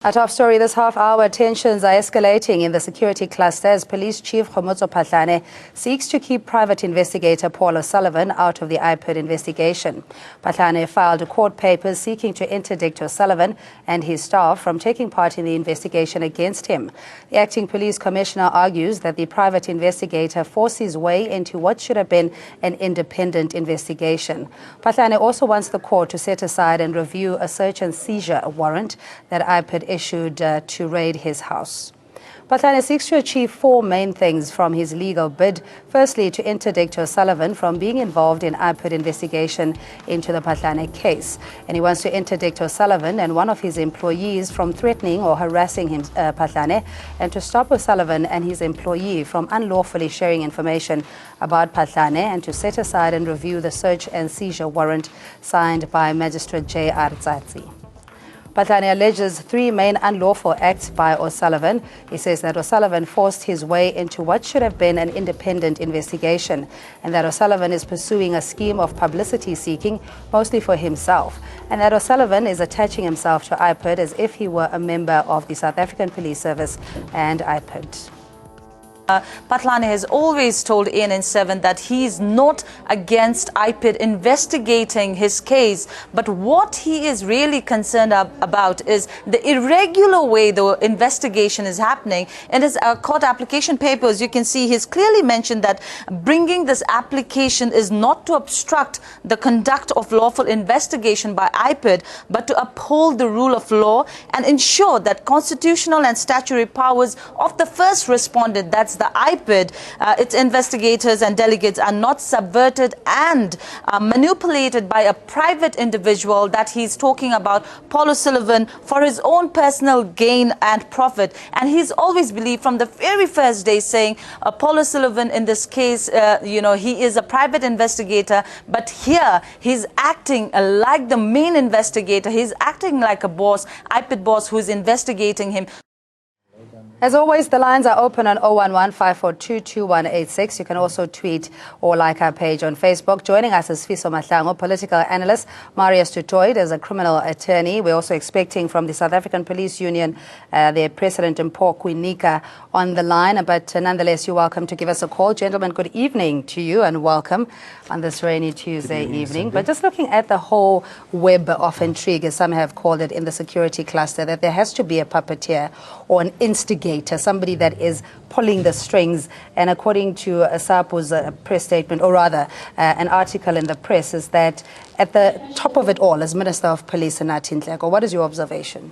A top story this half-hour, tensions are escalating in the security cluster as Police Chief Khomotso Phahlane seeks to keep private investigator Paul Sullivan out of the IPID investigation. Phahlane filed court papers seeking to interdict Sullivan and his staff from taking part in the investigation against him. The acting police commissioner argues that the private investigator forced his way into what should have been an independent investigation. Phahlane also wants the court to set aside and review a search and seizure warrant that IPID issued to raid his house. Phahlane seeks to achieve four main things from his legal bid. Firstly, to interdict Sullivan from being involved in IPID investigation into the Phahlane case. And he wants to interdict Sullivan and one of his employees from threatening or harassing him, Phahlane, and to stop Sullivan and his employee from unlawfully sharing information about Phahlane, and to set aside and review the search and seizure warrant signed by Magistrate J.R. Tsatsi. Phahlane alleges three main unlawful acts by Sullivan. He says that Sullivan forced his way into what should have been an independent investigation, and that Sullivan is pursuing a scheme of publicity seeking, mostly for himself, and that Sullivan is attaching himself to IPID as if he were a member of the South African Police Service and IPID. Phahlane has always told ANN7 that he is not against IPID investigating his case, but what he is really concerned about is the irregular way the investigation is happening. In his court application papers, you can see he's clearly mentioned that bringing this application is not to obstruct the conduct of lawful investigation by IPID, but to uphold the rule of law and ensure that constitutional and statutory powers of the first respondent, that's the IPID, its investigators and delegates, are not subverted and manipulated by a private individual that he's talking about, Paul Sullivan, for his own personal gain and profit. And he's always believed from the very first day saying Paul Sullivan in this case, he is a private investigator, but here he's acting like the main investigator. He's acting like a boss, IPID boss, who's investigating him. As always, the lines are open on 011-542-2186. You can also tweet or like our page on Facebook. Joining us is Fiso Mahlango, political analyst. Marius du Toit is a criminal attorney. We're also expecting from the South African Police Union, their president, Mpho Kwinika, on the line. But nonetheless, you're welcome to give us a call. Gentlemen, good evening to you and welcome on this rainy Tuesday evening. But just looking at the whole web of intrigue, as some have called it, in the security cluster, that there has to be a puppeteer or an instigator, somebody that is pulling the strings. And according to SAPO's press statement, or rather an article in the press, is that at the top of it all is Minister of Police Nathi Nhleko. What is your observation?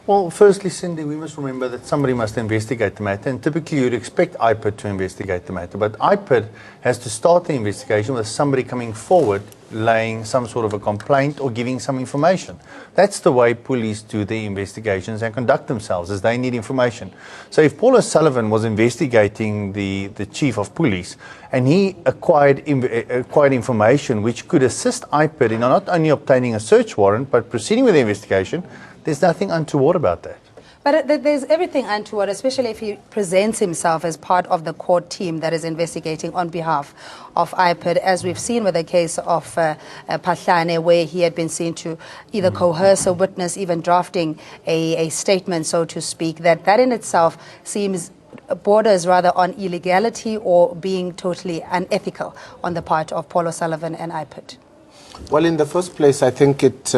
Well, firstly, Cindy, we must remember that somebody must investigate the matter, and typically you'd expect IPID to investigate the matter, but IPID has to start the investigation with somebody coming forward, laying some sort of a complaint or giving some information. That's the way police do their investigations and conduct themselves, as they need information. So if Paul Sullivan was investigating the chief of police and he acquired information which could assist IPID in not only obtaining a search warrant but proceeding with the investigation, there's nothing untoward about that. But there's everything untoward, especially if he presents himself as part of the court team that is investigating on behalf of IPID, as we've seen with the case of Phahlane, where he had been seen to either coerce a witness, even drafting a statement, so to speak. That in itself seems borders rather on illegality or being totally unethical on the part of Paul Sullivan and IPID. Well, in the first place, I think it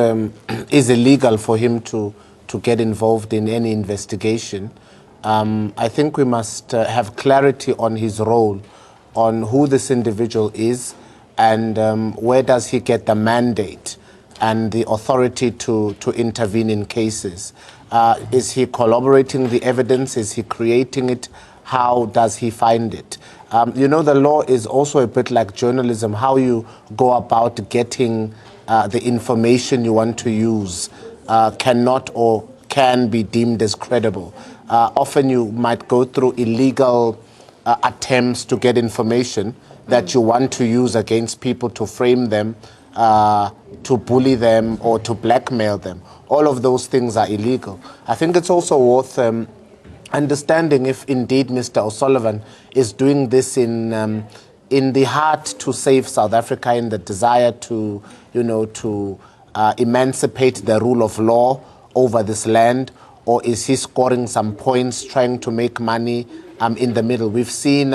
is illegal for him to get involved in any investigation. I think we must have clarity on his role, on who this individual is, and where does he get the mandate and the authority to intervene in cases. Is he corroborating the evidence? Is he creating it? How does he find it? The law is also a bit like journalism, how you go about getting the information you want to use. Cannot or can be deemed as credible. Often you might go through illegal attempts to get information that you want to use against people, to frame them, to bully them, or to blackmail them. All of those things are illegal. I think it's also worth understanding if indeed Mr. Sullivan is doing this in the heart to save South Africa, in the desire to, emancipate the rule of law over this land, or is he scoring some points, trying to make money in the middle? We've seen,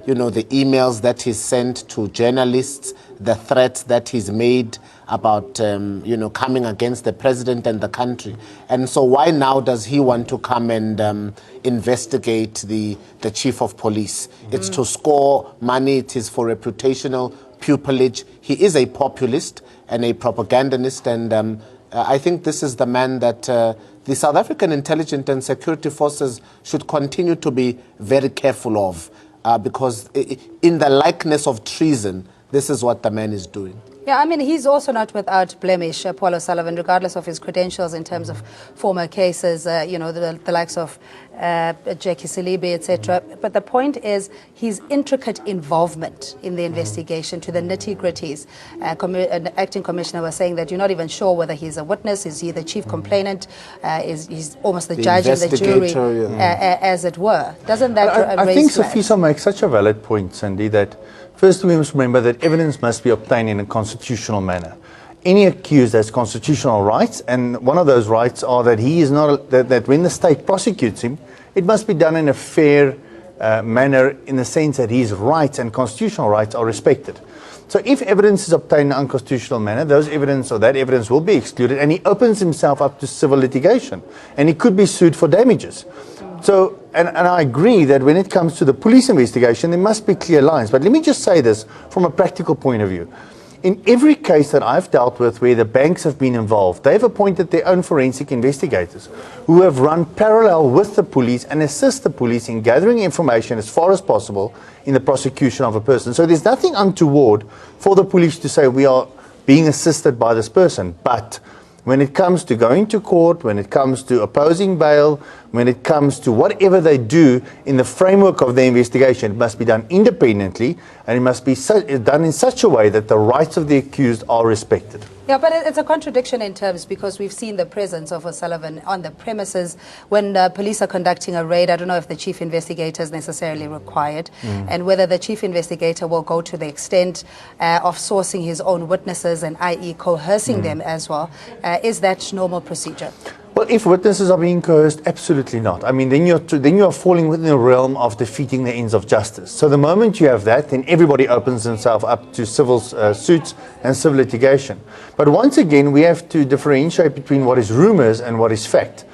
you know, the emails that he's sent to journalists, the threats that he's made about, you know, coming against the president and the country. And so why now does he want to come and investigate the chief of police? It's to score money. It is for reputational pupillage. He is a populist and a propagandist, and I think this is the man that the South African intelligence and security forces should continue to be very careful of, because in the likeness of treason, this is what the man is doing. Yeah, I mean, he's also not without blemish, Paul Sullivan, regardless of his credentials in terms of former cases, you know, the likes of Jackie Silibi, etc. But the point is his intricate involvement in the investigation to the nitty-gritties. An acting commissioner was saying that you're not even sure whether he's a witness, is he the chief complainant, he's almost the judge and the jury, as it were. Doesn't that I raise think flags? Safisa makes such a valid point, Cindy, that first we must remember that evidence must be obtained in a constitutional manner. Any accused has constitutional rights, and one of those rights are that he is not that when the state prosecutes him, it must be done in a fair manner, in the sense that his rights and constitutional rights are respected. So if evidence is obtained in an unconstitutional manner, that evidence will be excluded, and he opens himself up to civil litigation, and he could be sued for damages. So, and I agree that when it comes to the police investigation, there must be clear lines. But let me just say this from a practical point of view. In every case that I've dealt with where the banks have been involved, they've appointed their own forensic investigators who have run parallel with the police and assist the police in gathering information as far as possible in the prosecution of a person. So there's nothing untoward for the police to say we are being assisted by this person. But when it comes to going to court, when it comes to opposing bail, when it comes to whatever they do in the framework of the investigation, it must be done independently, and it must be done in such a way that the rights of the accused are respected. Yeah, but it's a contradiction in terms, because we've seen the presence of Sullivan on the premises when police are conducting a raid. I don't know if the chief investigator is necessarily required, and whether the chief investigator will go to the extent of sourcing his own witnesses and i.e. coercing them as well. Is that normal procedure? Well, if witnesses are being coerced, absolutely not. I mean, then you're falling within the realm of defeating the ends of justice. So the moment you have that, then everybody opens themselves up to civil suits and civil litigation. But once again, we have to differentiate between what is rumors and what is fact.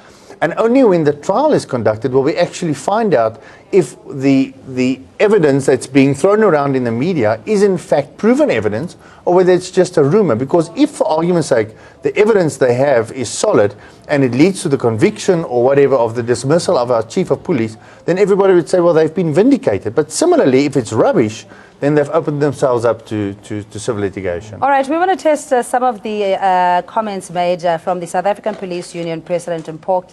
And only when the trial is conducted will we actually find out if the evidence that's being thrown around in the media is in fact proven evidence, or whether it's just a rumor. Because if, for argument's sake, the evidence they have is solid and it leads to the conviction or whatever of the dismissal of our chief of police, then everybody would say, well, they've been vindicated. But similarly, if it's rubbish, then they've opened themselves up to civil litigation. All right, we want to test some of the comments made from the South African Police Union President and Paul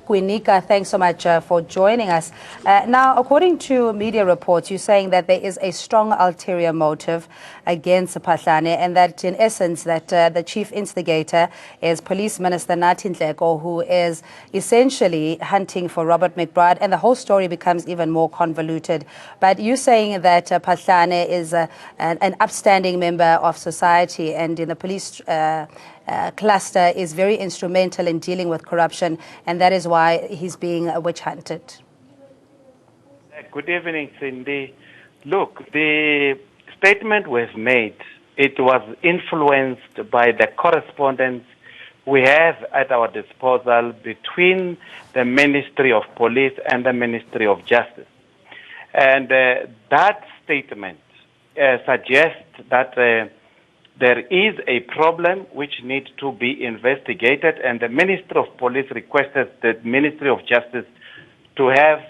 Kwinika. Thanks so much for joining us. Now, according to media reports, you're saying that there is a strong ulterior motive against Phahlane, and that in essence that the chief instigator is Police Minister Nathi Nhleko, who is essentially hunting for Robert McBride, and the whole story becomes even more convoluted. But you're saying that Phahlane is an upstanding member of society, and in the police cluster is very instrumental in dealing with corruption, and that is why he's being witch hunted. Good evening, Cindy. Look, the statement was made. It was influenced by the correspondence we have at our disposal between the Ministry of Police and the Ministry of Justice. And that statement suggests that there is a problem which needs to be investigated, and the Ministry of Police requested the Ministry of Justice to have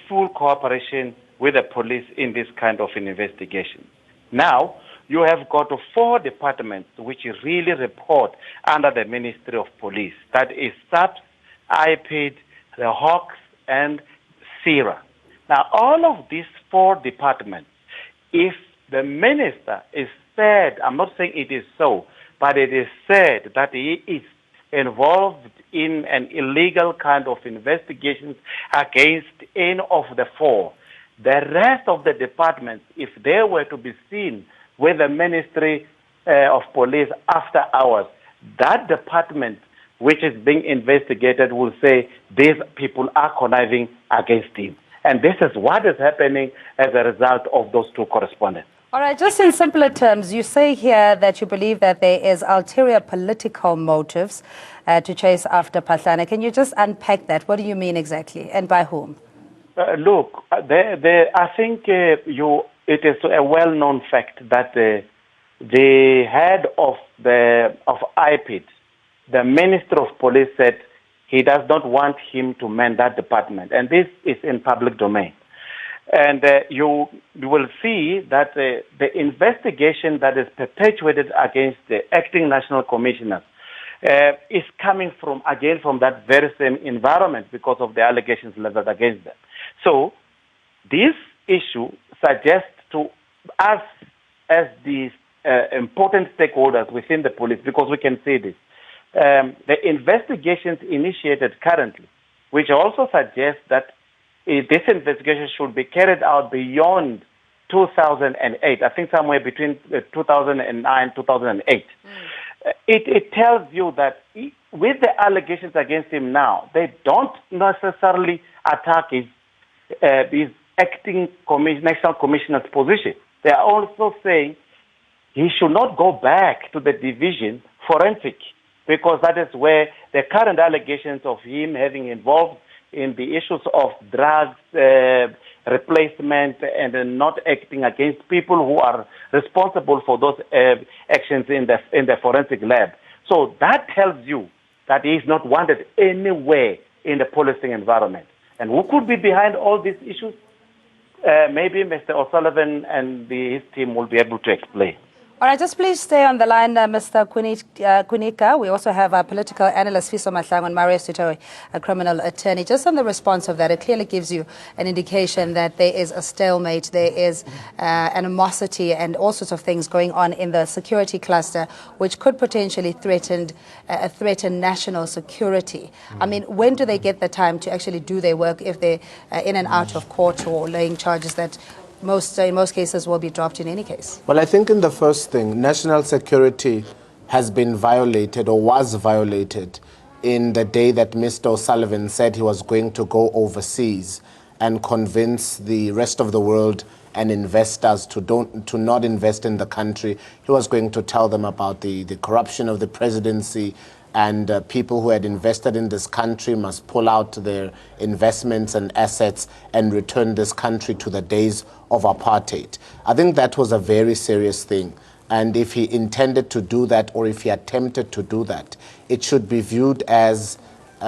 full cooperation with the police in this kind of an investigation. Now, you have got 4 departments which really report under the Ministry of Police. That is SAPS, IPID, the Hawks, and SIRA. Now, all of these 4 departments, if the minister is said, I'm not saying it is so, but it is said that he is involved in an illegal kind of investigations against any of the 4. The rest of the departments, if they were to be seen with the Ministry of Police after hours, that department which is being investigated will say these people are conniving against him. And this is what is happening as a result of those two correspondents. All right, just in simpler terms, you say here that you believe that there is ulterior political motives to chase after Phahlane. Can you just unpack that? What do you mean exactly, and by whom? Look, I think it is a well-known fact that the head of IPID, the Minister of Police, said he does not want him to man that department, and this is in public domain. And you will see that the investigation that is perpetuated against the acting national commissioners is coming from that very same environment because of the allegations leveled against them. So this issue suggests to us as the important stakeholders within the police, because we can see this, the investigations initiated currently, which also suggests that this investigation should be carried out beyond 2008, I think somewhere between 2009 and 2008. It tells you that with the allegations against him now, they don't necessarily attack his acting national commissioner's position. They are also saying he should not go back to the division forensic, because that is where the current allegations of him having involved in the issues of drugs replacement and not acting against people who are responsible for those actions in the forensic lab. So that tells you that he is not wanted anywhere in the policing environment. And who could be behind all these issues? Maybe Mr. O'Sullivan and his team will be able to explain. All right, just please stay on the line, Mr. Kunika. We also have our political analyst, Fiso Mahlangu, and Marius du Toit, a criminal attorney. Just on the response of that, it clearly gives you an indication that there is a stalemate, there is animosity and all sorts of things going on in the security cluster, which could potentially threaten national security. I mean, when do they get the time to actually do their work if they're in and out of court or laying charges that in most cases will be dropped in any case? Well, I think in the first thing, national security has been violated or was violated in the day that Mr. O'Sullivan said he was going to go overseas and convince the rest of the world and investors to not invest in the country. He was going to tell them about the corruption of the presidency, and people who had invested in this country must pull out their investments and assets and return this country to the days of apartheid. I think that was a very serious thing. And if he intended to do that, or if he attempted to do that, it should be viewed as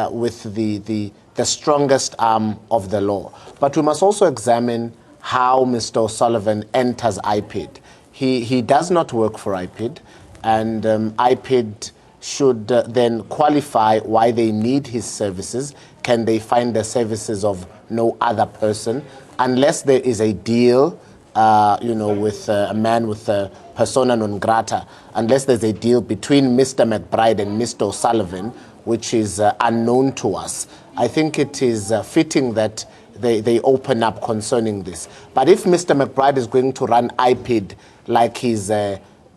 with the strongest arm of the law. But we must also examine how Mr. O'Sullivan enters IPID. He does not work for IPID, and IPID should then qualify why they need his services. Can they find the services of no other person? Unless there is a deal, with a man with a persona non grata, unless there's a deal between Mr. McBride and Mr. O'Sullivan, which is unknown to us, I think it is fitting that they open up concerning this. But if Mr. McBride is going to run IPID like his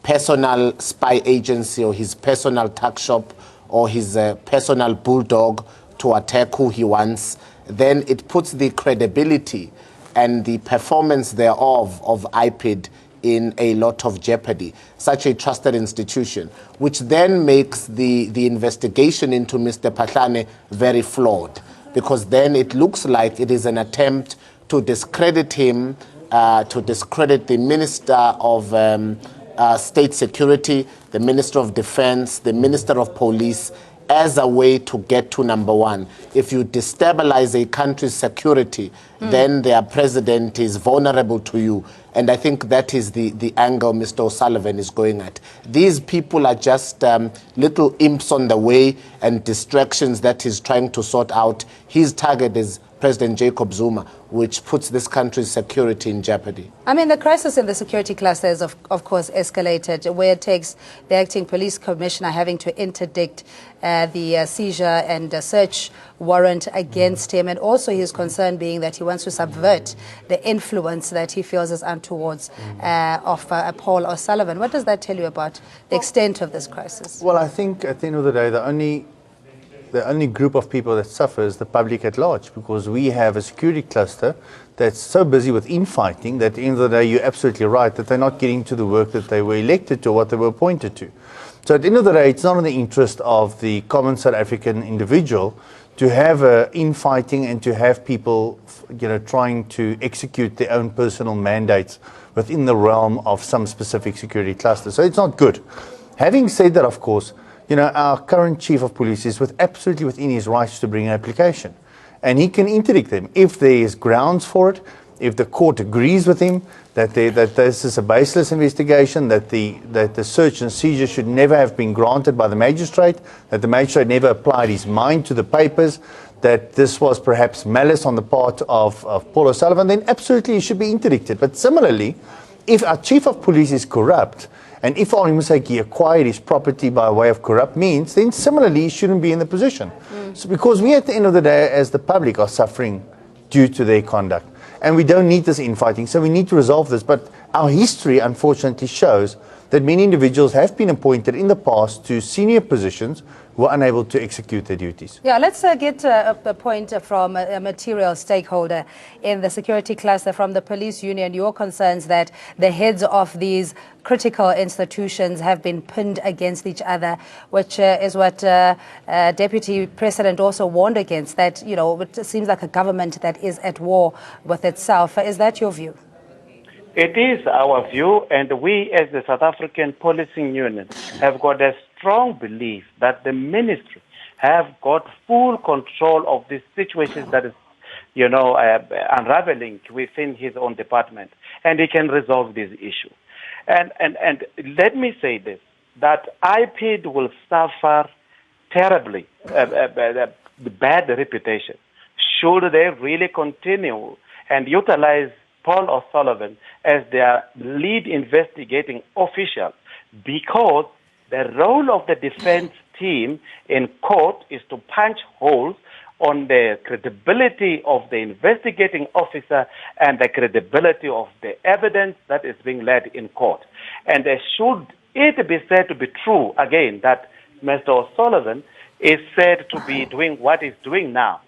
personal spy agency or his personal tuck shop or his personal bulldog to attack who he wants, then it puts the credibility and the performance thereof of IPID in a lot of jeopardy, such a trusted institution, which then makes the investigation into Mr. Phahlane very flawed, because then it looks like it is an attempt to discredit him, to discredit the Minister of State Security, the Minister of Defense, the Minister of Police, as a way to get to number one. If you destabilize a country's security, then their president is vulnerable to you. And I think that is the angle Mr. O'Sullivan is going at. These people are just little imps on the way and distractions that he's trying to sort out. His target is President Jacob Zuma, which puts this country's security in jeopardy. I mean, the crisis in the security cluster is, of course, escalated, where it takes the acting police commissioner having to interdict the seizure and search warrant against him, and also his concern being that he wants to subvert the influence that he feels is untowards of Paul O'Sullivan. What does that tell you about the extent of this crisis? Well, I think at the end of the day, the only the only group of people that suffer is the public at large, because we have a security cluster that's so busy with infighting that at the end of the day, you're absolutely right, that they're not getting to the work that they were elected to, what they were appointed to. So at the end of the day, it's not in the interest of the common South African individual to have infighting and to have people, trying to execute their own personal mandates within the realm of some specific security cluster. So it's not good. Having said that, of course, our current chief of police is absolutely within his rights to bring an application. And he can interdict them if there is grounds for it, if the court agrees with him that this is a baseless investigation, that the search and seizure should never have been granted by the magistrate, that the magistrate never applied his mind to the papers, that this was perhaps malice on the part of Paul Sullivan, then absolutely he should be interdicted. But similarly, if our chief of police is corrupt, and if he acquired his property by way of corrupt means, then similarly he shouldn't be in the position. So because we at the end of the day as the public are suffering due to their conduct. And we don't need this infighting, so we need to resolve this. But our history unfortunately shows that many individuals have been appointed in the past to senior positions who are unable to execute their duties. Yeah, let's get a point from a material stakeholder in the security cluster from the police union. Your concerns that the heads of these critical institutions have been pinned against each other, which is what Deputy President also warned against, that, it seems like a government that is at war with itself. Is that your view? It is our view, and we as the South African Policing Union have got a strong belief that the ministry have got full control of this situation that is, unraveling within his own department, and he can resolve this issue. And let me say this, that IPID will suffer terribly bad reputation should they really continue and utilize Paul O'Sullivan as their lead investigating official, because the role of the defense team in court is to punch holes on the credibility of the investigating officer and the credibility of the evidence that is being led in court. And should it be said to be true, again, that Mr. O'Sullivan is said to be doing what he's doing now,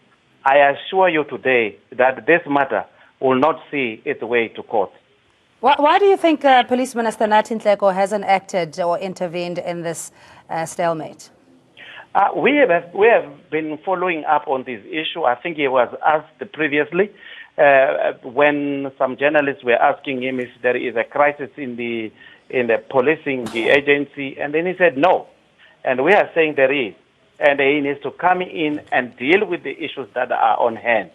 I assure you today that this matter will not see its way to court. Why do you think Police Minister Nathi Nhleko hasn't acted or intervened in this stalemate? We have been following up on this issue. I think he was asked previously when some journalists were asking him if there is a crisis in the policing the agency, and then he said no. And we are saying there is, and he needs to come in and deal with the issues that are on hand.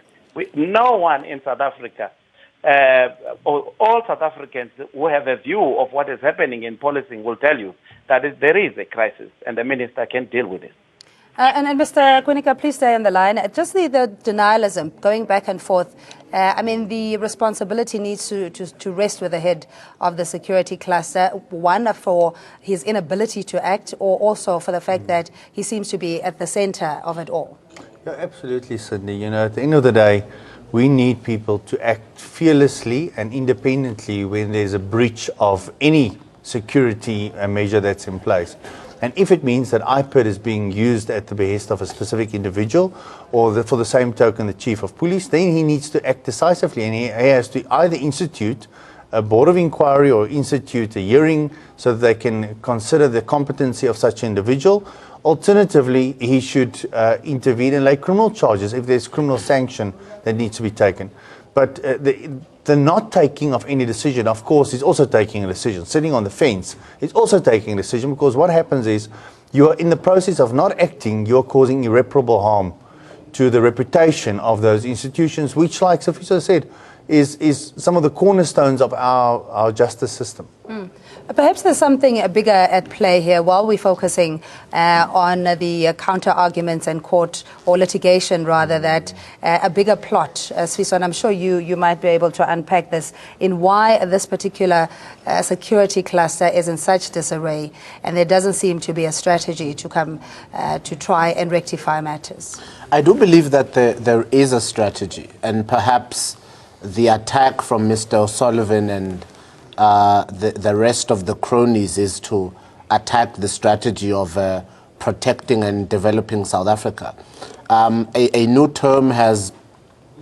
No one in South Africa, all South Africans who have a view of what is happening in policing will tell you that there is a crisis and the minister can deal with it. And Mr. Kwinika, please stay on the line. Just the denialism, going back and forth, the responsibility needs to rest with the head of the security cluster, one for his inability to act, or also for the fact that he seems to be at the center of it all. Yeah, absolutely, Sydney. At the end of the day, we need people to act fearlessly and independently when there's a breach of any security measure that's in place. And if it means that IPID is being used at the behest of a specific individual, or for the same token the chief of police, then he needs to act decisively, and he has to either institute a board of inquiry or institute a hearing so that they can consider the competency of such an individual. Alternatively, he should intervene and lay criminal charges if there's criminal sanction that needs to be taken. But the not taking of any decision, of course, is also taking a decision. Sitting on the fence is also taking a decision, because what happens is you are in the process of not acting, you're causing irreparable harm to the reputation of those institutions, which, like Safisa said, is some of the cornerstones of our justice system. Perhaps there's something bigger at play here while we're focusing on the counter-arguments and court or litigation, rather, that a bigger plot, Sfiso, and I'm sure you might be able to unpack this, in why this particular security cluster is in such disarray, and there doesn't seem to be a strategy to come to try and rectify matters. I do believe that there is a strategy, and perhaps the attack from Mr. O'Sullivan and the rest of the cronies is to attack the strategy of protecting and developing South Africa. A new term has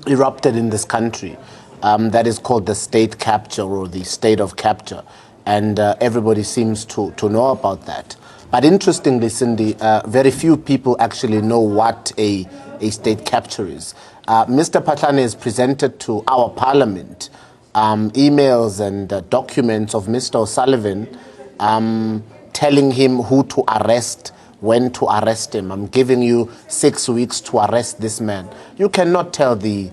erupted in this country that is called the state capture or the state of capture, and everybody seems to know about that. But interestingly, Cindy, very few people actually know what a state capture is. Mr. Phahlane has presented to our parliament emails and documents of Mr. Sullivan telling him who to arrest, when to arrest him. I'm giving you 6 weeks to arrest this man. You cannot tell the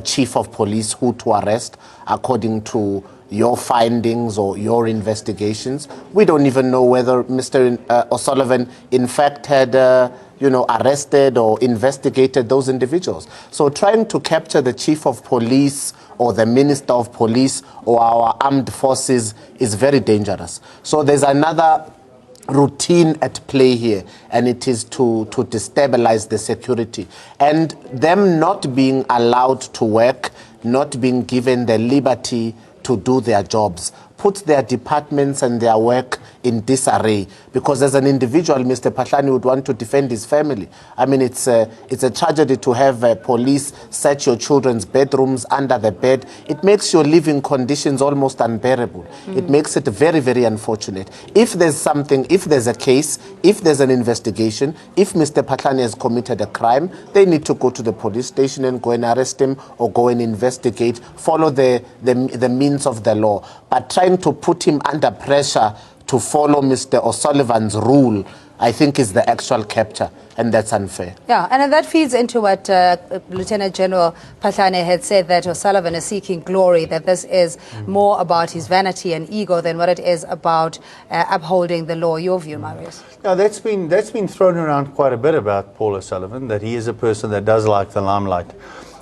chief of police who to arrest according to your findings or your investigations. We don't even know whether Mr. O'Sullivan in fact had arrested or investigated those individuals. So trying to capture the chief of police or the minister of police or our armed forces is very dangerous. So there's another routine at play here, and it is to destabilize the security. And them not being allowed to work, not being given the liberty to do their jobs, puts their departments and their work in disarray. Because as an individual, Mr. Phahlane would want to defend his family. I mean, it's a tragedy to have police search your children's bedrooms, under the bed. It makes your living conditions almost unbearable. It makes it very, very unfortunate. If there's something, if there's a case, if there's an investigation, if Mr. Phahlane has committed a crime, they need to go to the police station and go and arrest him or go and investigate, follow the means of the law. But trying to put him under pressure to follow Mr. O'Sullivan's rule, I think is the actual capture, and that's unfair. Yeah, and that feeds into what Lieutenant General Phahlane had said, that O'Sullivan is seeking glory, that this is more about his vanity and ego than what it is about upholding the law. Your view, Marius? Yeah, that's been thrown around quite a bit about Paul O'Sullivan, that he is a person that does like the limelight.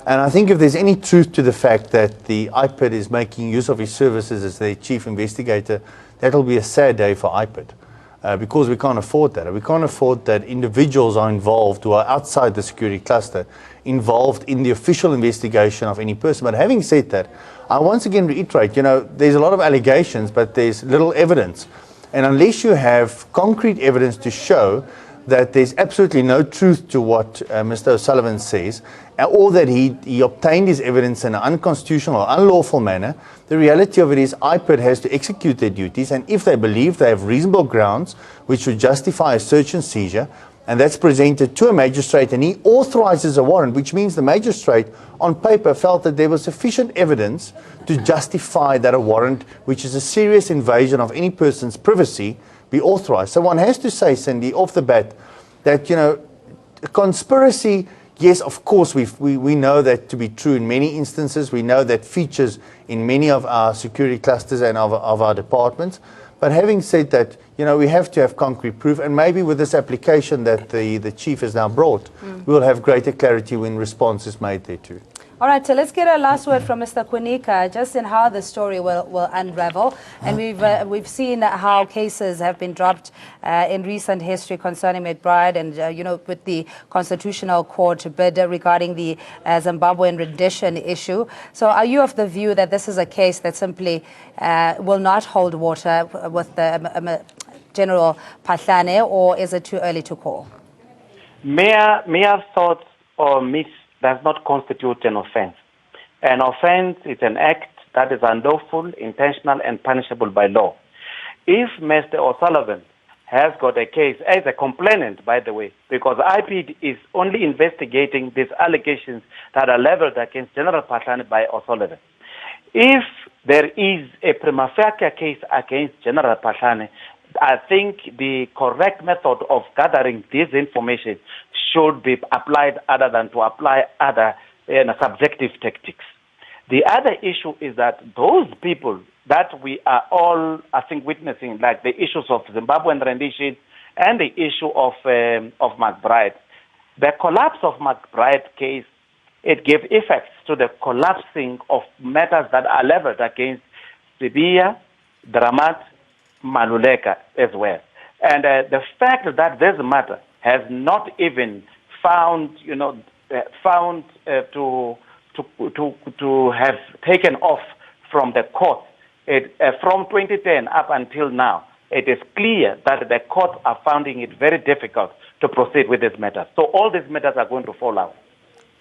And I think if there's any truth to the fact that the IPID is making use of his services as their chief investigator, that'll be a sad day for IPID, because we can't afford that. We can't afford that individuals are involved who are outside the security cluster, involved in the official investigation of any person. But having said that, I once again reiterate, there's a lot of allegations, but there's little evidence. And unless you have concrete evidence to show that there's absolutely no truth to what Mr. O'Sullivan says, or that he obtained his evidence in an unconstitutional or unlawful manner, the reality of it is IPID has to execute their duties, and if they believe they have reasonable grounds which would justify a search and seizure, and that's presented to a magistrate and he authorizes a warrant, which means the magistrate on paper felt that there was sufficient evidence to justify that a warrant, which is a serious invasion of any person's privacy, be authorized. So one has to say, Cindy, off the bat, that, conspiracy, yes, of course, we know that to be true in many instances. We know that features in many of our security clusters and of our departments. But having said that, we have to have concrete proof. And maybe with this application that the chief has now brought, we'll have greater clarity when response is made there too. All right, so let's get a last word from Mr. Kunika, just in how the story will unravel. And we've seen how cases have been dropped in recent history concerning McBride and, with the Constitutional Court bid regarding the Zimbabwean rendition issue. So are you of the view that this is a case that simply will not hold water with the General Phahlane, or is it too early to call? Mere thoughts or myths does not constitute an offense. An offense is an act that is unlawful, intentional, and punishable by law. If Mr. O'Sullivan has got a case as a complainant, by the way, because IPD is only investigating these allegations that are leveled against General Phahlane by O'Sullivan. If there is a prima facie case against General Phahlane, I think the correct method of gathering this information should be applied other than to apply other subjective tactics. The other issue is that those people that we are all, I think, witnessing, like the issues of Zimbabwean rendition and the issue of McBride, the collapse of McBride case, it gave effects to the collapsing of matters that are leveled against Sibiya, Dramat, Maluleka as well. And the fact that this matter has not even found to have taken off from the court from 2010 up until now, it is clear that the courts are finding it very difficult to proceed with this matter. So all these matters are going to fall out.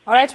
All right.